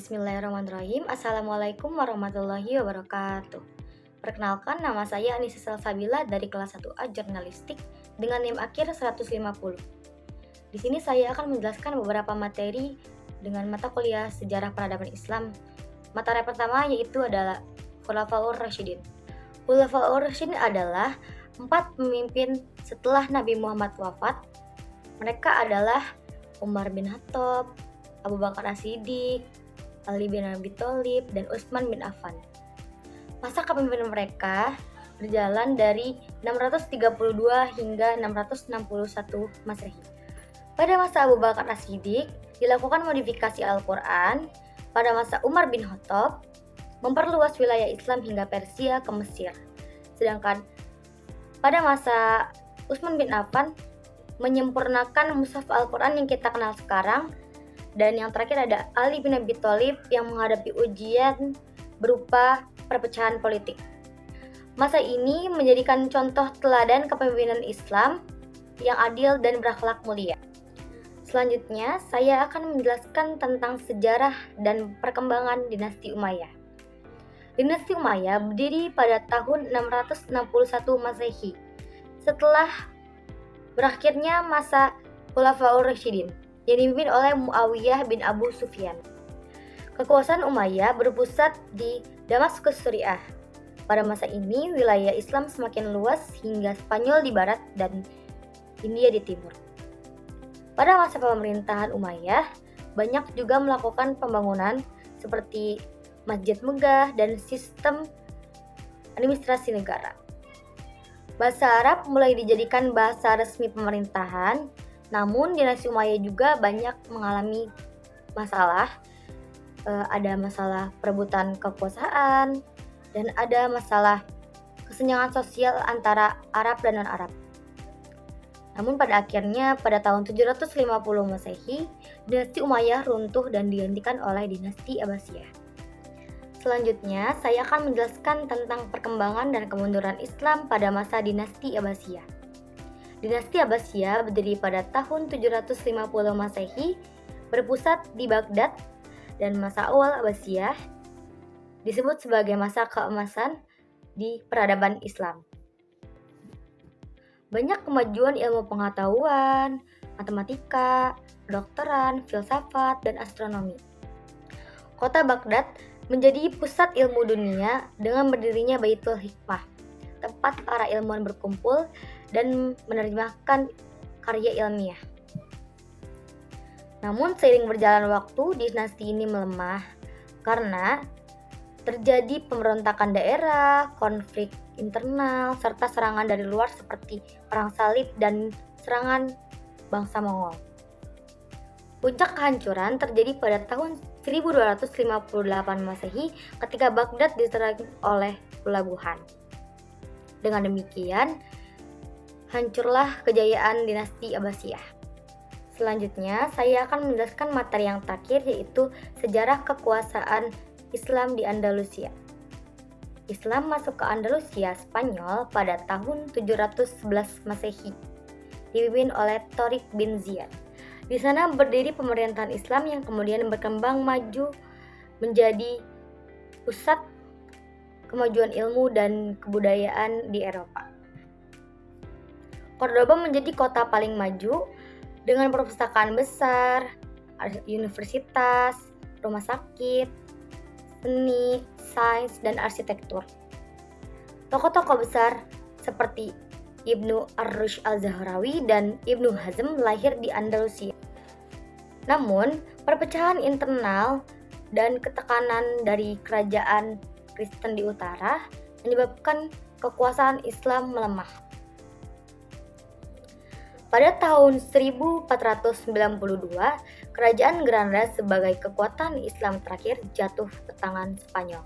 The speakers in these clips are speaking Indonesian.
Bismillahirrahmanirrahim. Assalamualaikum warahmatullahi wabarakatuh. Perkenalkan, nama saya Anissa Salsabila dari kelas 1A Jurnalistik dengan NIM akhir 150. Di sini saya akan menjelaskan beberapa materi dengan mata kuliah Sejarah Peradaban Islam. Materi pertama yaitu adalah Khulafaur Rasyidin. Khulafaur Rasyidin adalah 4 pemimpin setelah Nabi Muhammad wafat. Mereka adalah Umar bin Khattab, Abu Bakar As-Siddiq, Ali bin Abi Thalib, dan Utsman bin Affan. Masa kepemimpinan mereka berjalan dari 632 hingga 661 Masehi. Pada masa Abu Bakar As-Siddiq dilakukan modifikasi Al-Quran. Pada masa Umar bin Khattab memperluas wilayah Islam hingga Persia ke Mesir. Sedangkan pada masa Utsman bin Affan menyempurnakan mushaf Al-Quran yang kita kenal sekarang. Dan yang terakhir ada Ali bin Abi Thalib yang menghadapi ujian berupa perpecahan politik. Masa ini menjadikan contoh teladan kepemimpinan Islam yang adil dan berakhlak mulia. Selanjutnya, saya akan menjelaskan tentang sejarah dan perkembangan dinasti Umayyah. Dinasti Umayyah berdiri pada tahun 661 Masehi, setelah berakhirnya masa Khulafaur Rasyidin yang dipimpin oleh Muawiyah bin Abu Sufyan. Kekuasaan Umayyah berpusat di Damaskus, Suriah. Pada masa ini, wilayah Islam semakin luas hingga Spanyol di barat dan India di timur. Pada masa pemerintahan Umayyah, banyak juga melakukan pembangunan seperti Masjid Megah dan sistem administrasi negara. Bahasa Arab mulai dijadikan bahasa resmi pemerintahan. Namun dinasti Umayyah juga banyak mengalami masalah. Ada masalah perebutan kekuasaan dan ada masalah kesenjangan sosial antara Arab dan non-Arab. Namun pada akhirnya pada tahun 750 Masehi, dinasti Umayyah runtuh dan digantikan oleh dinasti Abbasiyah. Selanjutnya, saya akan menjelaskan tentang perkembangan dan kemunduran Islam pada masa dinasti Abbasiyah. Dinasti Abbasiyah berdiri pada tahun 750 Masehi, berpusat di Baghdad, dan masa awal Abbasiyah disebut sebagai masa keemasan di peradaban Islam. Banyak kemajuan ilmu pengetahuan, matematika, kedokteran, filsafat, dan astronomi. Kota Baghdad menjadi pusat ilmu dunia dengan berdirinya Baitul Hikmah, tempat para ilmuwan berkumpul dan menerjemahkan karya ilmiah. Namun seiring berjalan waktu, dinasti ini melemah karena terjadi pemberontakan daerah, konflik internal, serta serangan dari luar seperti Perang Salib dan serangan bangsa Mongol. Puncak kehancuran terjadi pada tahun 1258 Masehi ketika Baghdad diserang oleh pelabuhan. Dengan demikian, hancurlah kejayaan dinasti Abbasiyah. Selanjutnya, saya akan menjelaskan materi yang terakhir yaitu sejarah kekuasaan Islam di Andalusia. Islam masuk ke Andalusia, Spanyol pada tahun 711 Masehi, dipimpin oleh Tariq bin Ziyad. Di sana berdiri pemerintahan Islam yang kemudian berkembang maju menjadi pusat kemajuan ilmu dan kebudayaan di Eropa. Cordoba menjadi kota paling maju dengan perpustakaan besar, universitas, rumah sakit, seni, sains, dan arsitektur. Tokoh-tokoh besar seperti Ibnu Ar-Rushd Al-Zahrawi dan Ibnu Hazm lahir di Andalusia. Namun, perpecahan internal dan ketekanan dari kerajaan Kristen di utara menyebabkan kekuasaan Islam melemah. Pada tahun 1492, kerajaan Granada sebagai kekuatan Islam terakhir jatuh ke tangan Spanyol,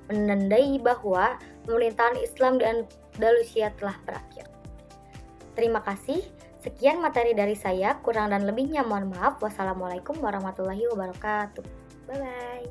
menandai bahwa pemerintahan Islam di Andalusia telah berakhir. Terima kasih. Sekian materi dari saya, kurang dan lebihnya mohon maaf. Wassalamualaikum warahmatullahi wabarakatuh. Bye-bye.